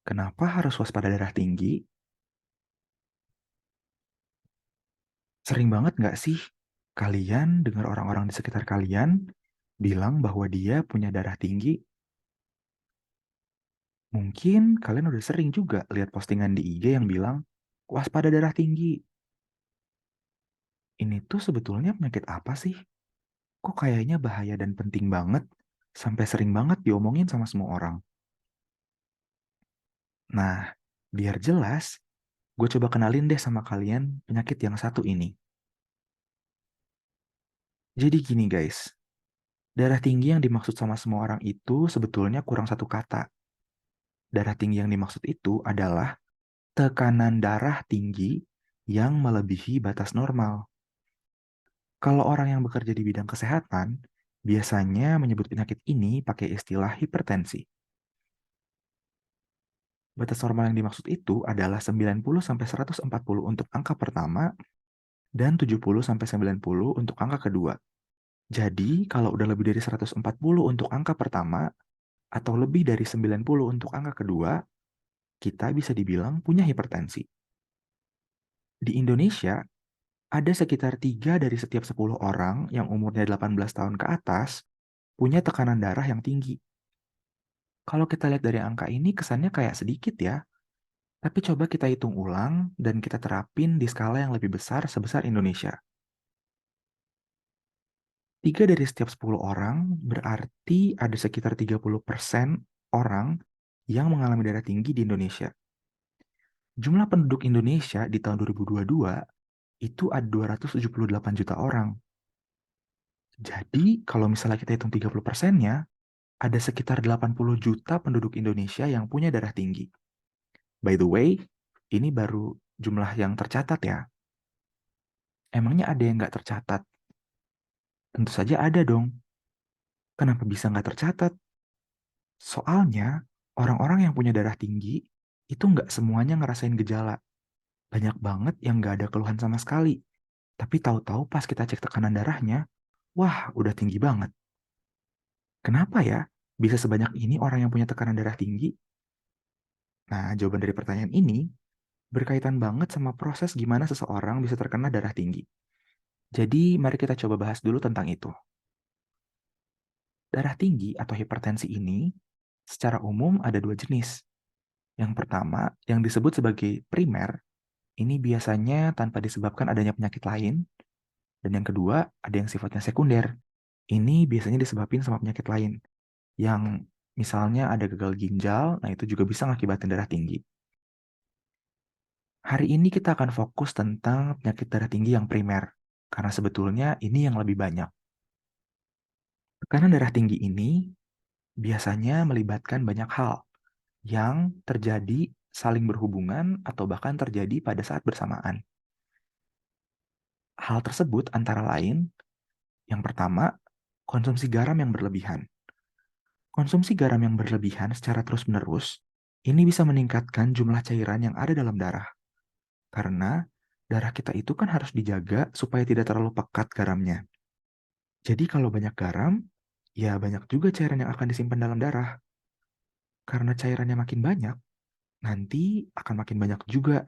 Kenapa harus waspada darah tinggi? Sering banget nggak sih kalian dengar orang-orang di sekitar kalian bilang bahwa dia punya darah tinggi? Mungkin kalian udah sering juga lihat postingan di IG yang bilang, waspada darah tinggi. Ini tuh sebetulnya penyakit apa sih? Kok kayaknya bahaya dan penting banget, sampai sering banget diomongin sama semua orang. Nah, biar jelas, gue coba kenalin deh sama kalian penyakit yang satu ini. Jadi gini guys, darah tinggi yang dimaksud sama semua orang itu sebetulnya kurang satu kata. Darah tinggi yang dimaksud itu adalah tekanan darah tinggi yang melebihi batas normal. Kalau orang yang bekerja di bidang kesehatan, biasanya menyebut penyakit ini pakai istilah hipertensi. Batas normal yang dimaksud itu adalah 90-140 untuk angka pertama dan 70-90 untuk angka kedua. Jadi, kalau udah lebih dari 140 untuk angka pertama atau lebih dari 90 untuk angka kedua, kita bisa dibilang punya hipertensi. Di Indonesia, ada sekitar 3 dari setiap 10 orang yang umurnya 18 tahun ke atas punya tekanan darah yang tinggi. Kalau kita lihat dari angka ini kesannya kayak sedikit ya, tapi coba kita hitung ulang dan kita terapin di skala yang lebih besar sebesar Indonesia. 3 dari setiap 10 orang berarti ada sekitar 30% orang yang mengalami darah tinggi di Indonesia. Jumlah penduduk Indonesia di tahun 2022 itu ada 278 juta orang. Jadi, kalau misalnya kita hitung 30%-nya, ada sekitar 80 juta penduduk Indonesia yang punya darah tinggi. By the way, ini baru jumlah yang tercatat ya. Emangnya ada yang nggak tercatat? Tentu saja ada dong. Kenapa bisa nggak tercatat? Soalnya, orang-orang yang punya darah tinggi itu nggak semuanya ngerasain gejala. Banyak banget yang nggak ada keluhan sama sekali. Tapi tahu-tahu pas kita cek tekanan darahnya, wah udah tinggi banget. Kenapa ya bisa sebanyak ini orang yang punya tekanan darah tinggi? Nah, jawaban dari pertanyaan ini berkaitan banget sama proses gimana seseorang bisa terkena darah tinggi. Jadi, mari kita coba bahas dulu tentang itu. Darah tinggi atau hipertensi ini secara umum ada dua jenis. Yang pertama, yang disebut sebagai primer, ini biasanya tanpa disebabkan adanya penyakit lain. Dan yang kedua, ada yang sifatnya sekunder. Ini biasanya disebabkan sama penyakit lain. Yang misalnya ada gagal ginjal, nah itu juga bisa mengakibatkan darah tinggi. Hari ini kita akan fokus tentang penyakit darah tinggi yang primer, karena sebetulnya ini yang lebih banyak. Tekanan darah tinggi ini biasanya melibatkan banyak hal yang terjadi saling berhubungan atau bahkan terjadi pada saat bersamaan. Hal tersebut antara lain, yang pertama, konsumsi garam yang berlebihan. Konsumsi garam yang berlebihan secara terus-menerus, ini bisa meningkatkan jumlah cairan yang ada dalam darah. Karena darah kita itu kan harus dijaga supaya tidak terlalu pekat garamnya. Jadi kalau banyak garam, ya banyak juga cairan yang akan disimpan dalam darah. Karena cairannya makin banyak, nanti akan makin banyak juga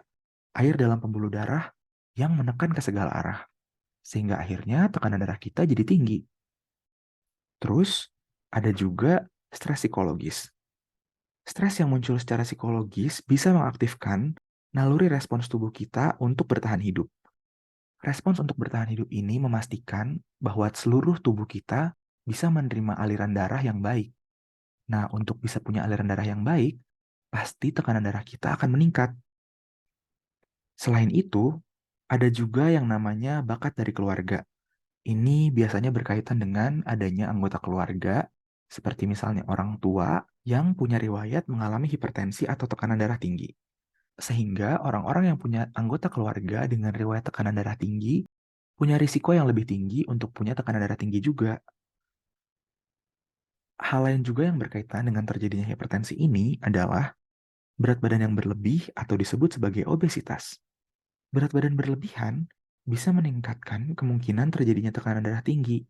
air dalam pembuluh darah yang menekan ke segala arah. Sehingga akhirnya tekanan darah kita jadi tinggi. Terus, ada juga stres psikologis. Stres yang muncul secara psikologis bisa mengaktifkan naluri respons tubuh kita untuk bertahan hidup. Respons untuk bertahan hidup ini memastikan bahwa seluruh tubuh kita bisa menerima aliran darah yang baik. Nah, untuk bisa punya aliran darah yang baik, pasti tekanan darah kita akan meningkat. Selain itu, ada juga yang namanya bakat dari keluarga. Ini biasanya berkaitan dengan adanya anggota keluarga, seperti misalnya orang tua yang punya riwayat mengalami hipertensi atau tekanan darah tinggi. Sehingga orang-orang yang punya anggota keluarga dengan riwayat tekanan darah tinggi punya risiko yang lebih tinggi untuk punya tekanan darah tinggi juga. Hal lain juga yang berkaitan dengan terjadinya hipertensi ini adalah berat badan yang berlebih atau disebut sebagai obesitas. Berat badan berlebihan bisa meningkatkan kemungkinan terjadinya tekanan darah tinggi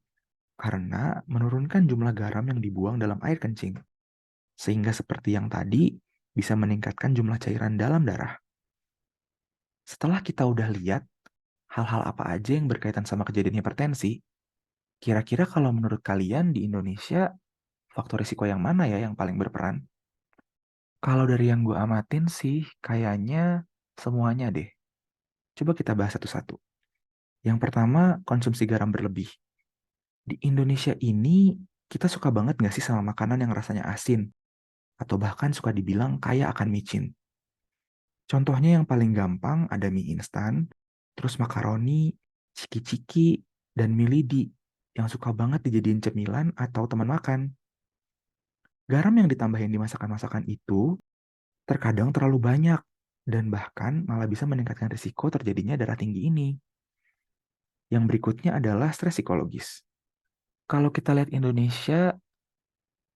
karena menurunkan jumlah garam yang dibuang dalam air kencing. Sehingga seperti yang tadi, bisa meningkatkan jumlah cairan dalam darah. Setelah kita udah lihat hal-hal apa aja yang berkaitan sama kejadian hipertensi, kira-kira kalau menurut kalian di Indonesia, faktor risiko yang mana ya yang paling berperan? Kalau dari yang gue amatin sih, kayaknya semuanya deh. Coba kita bahas satu-satu. Yang pertama, konsumsi garam berlebih. Di Indonesia ini, kita suka banget nggak sih sama makanan yang rasanya asin? Atau bahkan suka dibilang kaya akan micin. Contohnya yang paling gampang ada mie instan, terus makaroni, ciki-ciki, dan mie lidi yang suka banget dijadiin cemilan atau teman makan. Garam yang ditambahin di masakan-masakan itu terkadang terlalu banyak dan bahkan malah bisa meningkatkan risiko terjadinya darah tinggi ini. Yang berikutnya adalah stres psikologis. Kalau kita lihat Indonesia,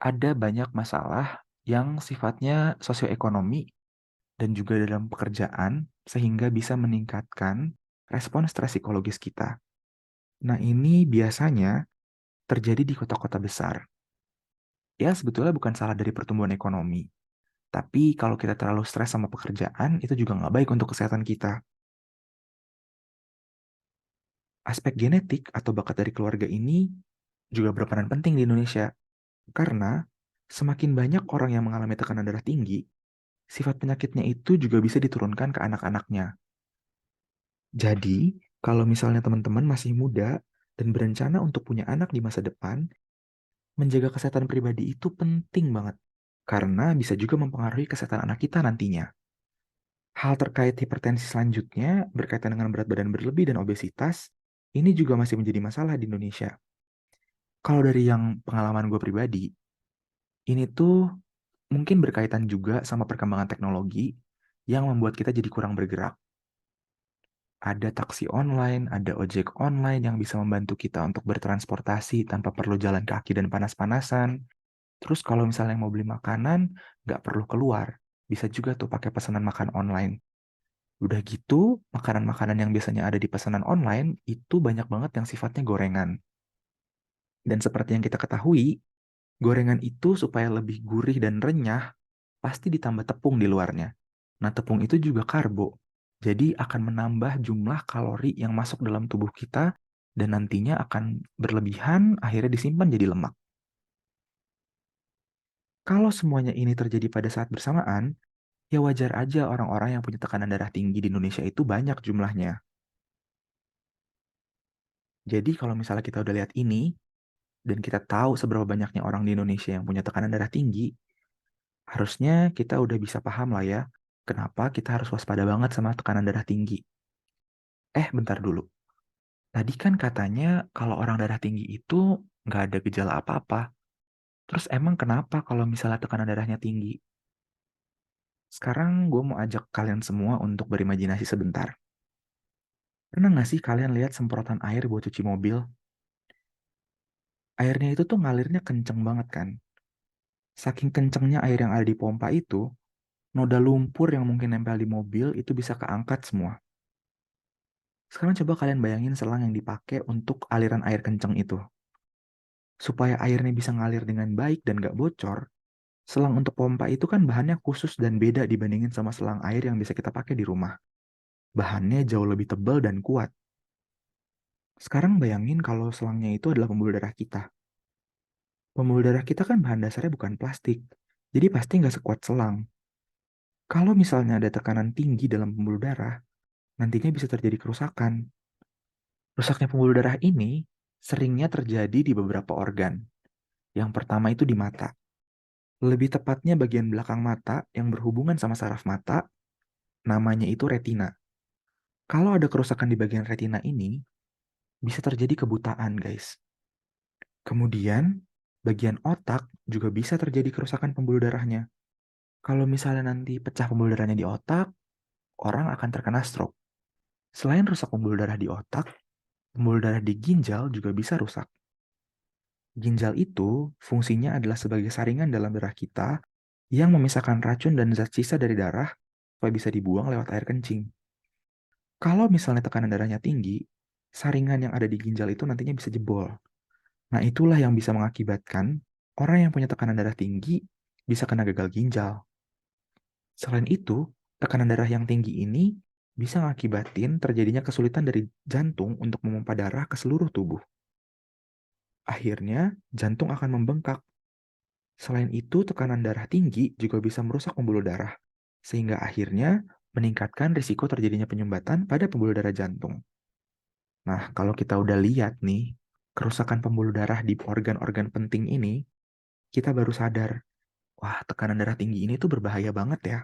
ada banyak masalah yang sifatnya sosioekonomi dan juga dalam pekerjaan sehingga bisa meningkatkan respon stres psikologis kita. Nah, ini biasanya terjadi di kota-kota besar. Ya, sebetulnya bukan salah dari pertumbuhan ekonomi. Tapi kalau kita terlalu stres sama pekerjaan, itu juga nggak baik untuk kesehatan kita. Aspek genetik atau bakat dari keluarga ini juga berperan penting di Indonesia. Karena semakin banyak orang yang mengalami tekanan darah tinggi, sifat penyakitnya itu juga bisa diturunkan ke anak-anaknya. Jadi, kalau misalnya teman-teman masih muda dan berencana untuk punya anak di masa depan, menjaga kesehatan pribadi itu penting banget. Karena bisa juga mempengaruhi kesehatan anak kita nantinya. Hal terkait hipertensi selanjutnya berkaitan dengan berat badan berlebih dan obesitas, ini juga masih menjadi masalah di Indonesia. Kalau dari yang pengalaman gue pribadi, ini tuh mungkin berkaitan juga sama perkembangan teknologi yang membuat kita jadi kurang bergerak. Ada taksi online, ada ojek online yang bisa membantu kita untuk bertransportasi tanpa perlu jalan kaki dan panas-panasan. Terus kalau misalnya mau beli makanan, nggak perlu keluar. Bisa juga tuh pakai pesanan makan online. Udah gitu, makanan-makanan yang biasanya ada di pesanan online itu banyak banget yang sifatnya gorengan. Dan seperti yang kita ketahui, gorengan itu supaya lebih gurih dan renyah, pasti ditambah tepung di luarnya. Nah, tepung itu juga karbo. Jadi akan menambah jumlah kalori yang masuk dalam tubuh kita dan nantinya akan berlebihan, akhirnya disimpan jadi lemak. Kalau semuanya ini terjadi pada saat bersamaan, ya wajar aja orang-orang yang punya tekanan darah tinggi di Indonesia itu banyak jumlahnya. Jadi kalau misalnya kita udah lihat ini, dan kita tahu seberapa banyaknya orang di Indonesia yang punya tekanan darah tinggi, harusnya kita udah bisa paham lah ya, kenapa kita harus waspada banget sama tekanan darah tinggi. Bentar dulu. Tadi kan katanya kalau orang darah tinggi itu nggak ada gejala apa-apa. Terus emang kenapa kalau misalnya tekanan darahnya tinggi? Sekarang gue mau ajak kalian semua untuk berimajinasi sebentar. Pernah nggak sih kalian lihat semprotan air buat cuci mobil? Airnya itu tuh ngalirnya kenceng banget kan? Saking kencengnya air yang ada di pompa itu, noda lumpur yang mungkin nempel di mobil itu bisa keangkat semua. Sekarang coba kalian bayangin selang yang dipakai untuk aliran air kenceng itu. Supaya airnya bisa ngalir dengan baik dan gak bocor, selang untuk pompa itu kan bahannya khusus dan beda dibandingin sama selang air yang bisa kita pakai di rumah. Bahannya jauh lebih tebal dan kuat. Sekarang bayangin kalau selangnya itu adalah pembuluh darah kita. Pembuluh darah kita kan bahan dasarnya bukan plastik, jadi pasti nggak sekuat selang. Kalau misalnya ada tekanan tinggi dalam pembuluh darah, nantinya bisa terjadi kerusakan. Rusaknya pembuluh darah ini seringnya terjadi di beberapa organ. Yang pertama itu di mata. Lebih tepatnya bagian belakang mata yang berhubungan sama saraf mata, namanya itu retina. Kalau ada kerusakan di bagian retina ini, bisa terjadi kebutaan, guys. Kemudian, bagian otak juga bisa terjadi kerusakan pembuluh darahnya. Kalau misalnya nanti pecah pembuluh darahnya di otak, orang akan terkena stroke. Selain rusak pembuluh darah di otak, pembuluh darah di ginjal juga bisa rusak. Ginjal itu fungsinya adalah sebagai saringan dalam darah kita yang memisahkan racun dan zat sisa dari darah supaya bisa dibuang lewat air kencing. Kalau misalnya tekanan darahnya tinggi, saringan yang ada di ginjal itu nantinya bisa jebol. Nah, itulah yang bisa mengakibatkan orang yang punya tekanan darah tinggi bisa kena gagal ginjal. Selain itu, tekanan darah yang tinggi ini bisa mengakibatin terjadinya kesulitan dari jantung untuk memompa darah ke seluruh tubuh. Akhirnya, jantung akan membengkak. Selain itu, tekanan darah tinggi juga bisa merusak pembuluh darah, sehingga akhirnya meningkatkan risiko terjadinya penyumbatan pada pembuluh darah jantung. Nah, kalau kita udah lihat nih, kerusakan pembuluh darah di organ-organ penting ini, kita baru sadar, wah, tekanan darah tinggi ini tuh berbahaya banget ya.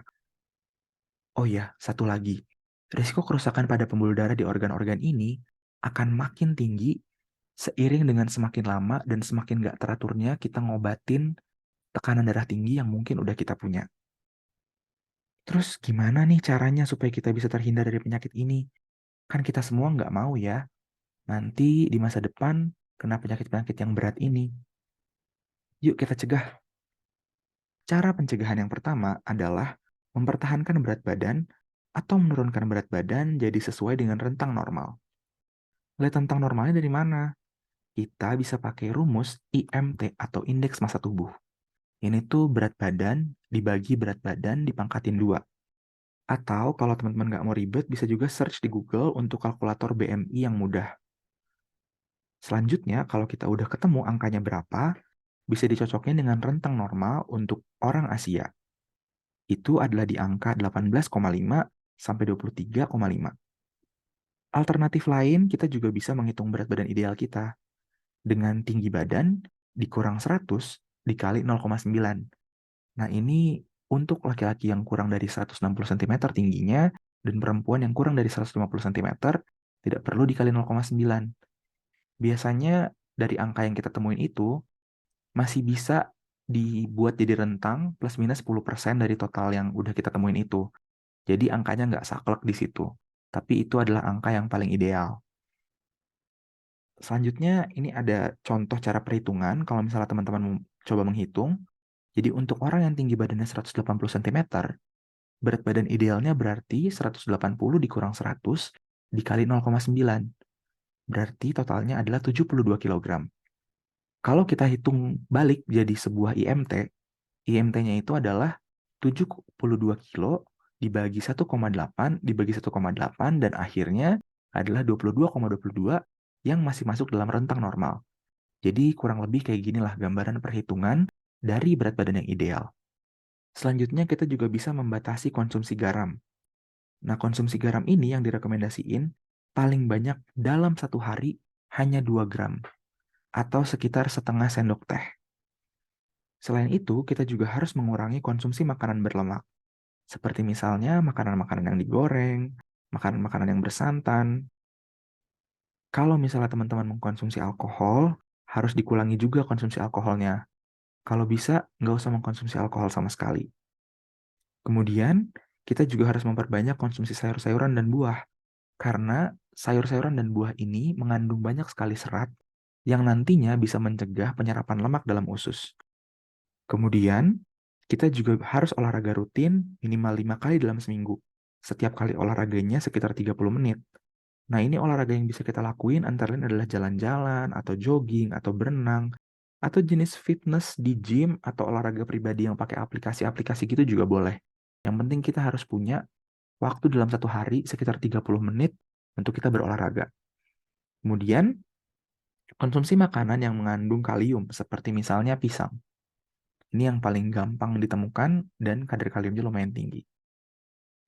Oh ya, satu lagi. Risiko kerusakan pada pembuluh darah di organ-organ ini akan makin tinggi seiring dengan semakin lama dan semakin gak teraturnya kita ngobatin tekanan darah tinggi yang mungkin udah kita punya. Terus gimana nih caranya supaya kita bisa terhindar dari penyakit ini? Kan kita semua nggak mau ya, nanti di masa depan kena penyakit-penyakit yang berat ini. Yuk kita cegah. Cara pencegahan yang pertama adalah mempertahankan berat badan atau menurunkan berat badan jadi sesuai dengan rentang normal. Lihat rentang normalnya dari mana? Kita bisa pakai rumus IMT atau Indeks Massa Tubuh. Ini tuh berat badan dibagi berat badan dipangkatin 2. Atau kalau teman-teman nggak mau ribet, bisa juga search di Google untuk kalkulator BMI yang mudah. Selanjutnya, kalau kita udah ketemu angkanya berapa, bisa dicocokin dengan rentang normal untuk orang Asia. Itu adalah di angka 18,5 sampai 23,5. Alternatif lain, kita juga bisa menghitung berat badan ideal kita dengan tinggi badan dikurang 100 dikali 0,9. Nah, ini untuk laki-laki yang kurang dari 160 cm tingginya dan perempuan yang kurang dari 150 cm tidak perlu dikali 0,9. Biasanya dari angka yang kita temuin itu masih bisa dibuat jadi rentang plus minus 10% dari total yang udah kita temuin itu. Jadi angkanya nggak saklek di situ. Tapi itu adalah angka yang paling ideal. Selanjutnya, ini ada contoh cara perhitungan kalau misalnya teman-teman mau coba menghitung. Jadi untuk orang yang tinggi badannya 180 cm, berat badan idealnya berarti 180 dikurang 100 dikali 0,9. Berarti totalnya adalah 72 kg. Kalau kita hitung balik jadi sebuah IMT, IMT-nya itu adalah 72 kilo dibagi 1,8 dibagi 1,8 dan akhirnya adalah 22,22 yang masih masuk dalam rentang normal. Jadi kurang lebih kayak ginilah gambaran perhitungan dari berat badan yang ideal. Selanjutnya kita juga bisa membatasi konsumsi garam. Nah, konsumsi garam ini yang direkomendasiin paling banyak dalam satu hari hanya 2 gram atau sekitar setengah sendok teh. Selain itu, kita juga harus mengurangi konsumsi makanan berlemak, seperti misalnya makanan-makanan yang digoreng, makanan-makanan yang bersantan. Kalau misalnya teman-teman mengkonsumsi alkohol, harus dikurangi juga konsumsi alkoholnya. Kalau bisa, nggak usah mengkonsumsi alkohol sama sekali. Kemudian, kita juga harus memperbanyak konsumsi sayur-sayuran dan buah, karena sayur-sayuran dan buah ini mengandung banyak sekali serat yang nantinya bisa mencegah penyerapan lemak dalam usus. Kemudian, kita juga harus olahraga rutin minimal 5 kali dalam seminggu. Setiap kali olahraganya sekitar 30 menit. Nah, ini olahraga yang bisa kita lakuin antara lain adalah jalan-jalan, atau jogging, atau berenang, atau jenis fitness di gym, atau olahraga pribadi yang pakai aplikasi-aplikasi gitu juga boleh. Yang penting kita harus punya waktu dalam satu hari sekitar 30 menit untuk kita berolahraga. Kemudian, konsumsi makanan yang mengandung kalium, seperti misalnya pisang. Ini yang paling gampang ditemukan dan kadar kaliumnya lumayan tinggi.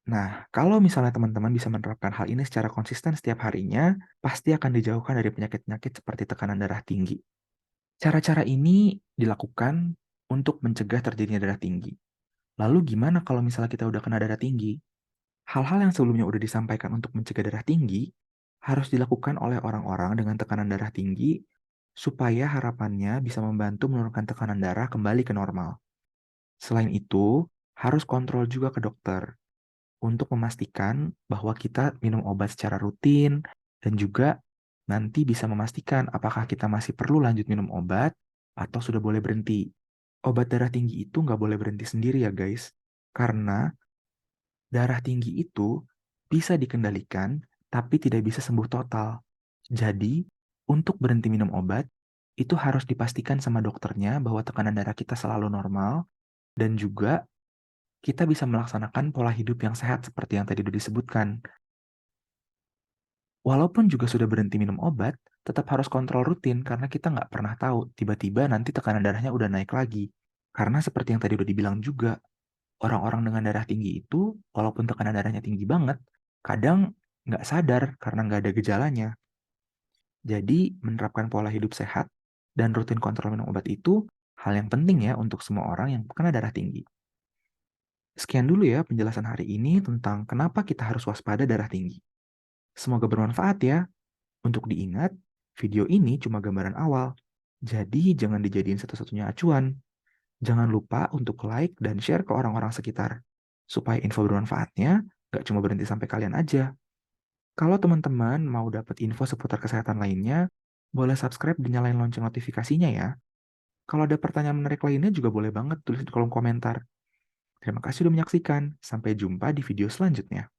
Nah, kalau misalnya teman-teman bisa menerapkan hal ini secara konsisten setiap harinya, pasti akan dijauhkan dari penyakit-penyakit seperti tekanan darah tinggi. Cara-cara ini dilakukan untuk mencegah terjadinya darah tinggi. Lalu gimana kalau misalnya kita udah kena darah tinggi? Hal-hal yang sebelumnya udah disampaikan untuk mencegah darah tinggi harus dilakukan oleh orang-orang dengan tekanan darah tinggi supaya harapannya bisa membantu menurunkan tekanan darah kembali ke normal. Selain itu, harus kontrol juga ke dokter untuk memastikan bahwa kita minum obat secara rutin dan juga nanti bisa memastikan apakah kita masih perlu lanjut minum obat atau sudah boleh berhenti. Obat darah tinggi itu nggak boleh berhenti sendiri ya guys, karena darah tinggi itu bisa dikendalikan tapi tidak bisa sembuh total. Jadi, untuk berhenti minum obat, itu harus dipastikan sama dokternya bahwa tekanan darah kita selalu normal dan juga kita bisa melaksanakan pola hidup yang sehat seperti yang tadi udah disebutkan. Walaupun juga sudah berhenti minum obat, tetap harus kontrol rutin karena kita nggak pernah tahu tiba-tiba nanti tekanan darahnya udah naik lagi. Karena seperti yang tadi udah dibilang juga, orang-orang dengan darah tinggi itu, walaupun tekanan darahnya tinggi banget, kadang nggak sadar karena nggak ada gejalanya. Jadi, menerapkan pola hidup sehat dan rutin kontrol minum obat itu hal yang penting ya untuk semua orang yang kena darah tinggi. Sekian dulu ya penjelasan hari ini tentang kenapa kita harus waspada darah tinggi. Semoga bermanfaat ya. Untuk diingat, video ini cuma gambaran awal. Jadi jangan dijadiin satu-satunya acuan. Jangan lupa untuk like dan share ke orang-orang sekitar. Supaya info bermanfaatnya gak cuma berhenti sampai kalian aja. Kalau teman-teman mau dapat info seputar kesehatan lainnya, boleh subscribe dan nyalain lonceng notifikasinya ya. Kalau ada pertanyaan menarik lainnya juga boleh banget tulis di kolom komentar. Terima kasih sudah menyaksikan. Sampai jumpa di video selanjutnya.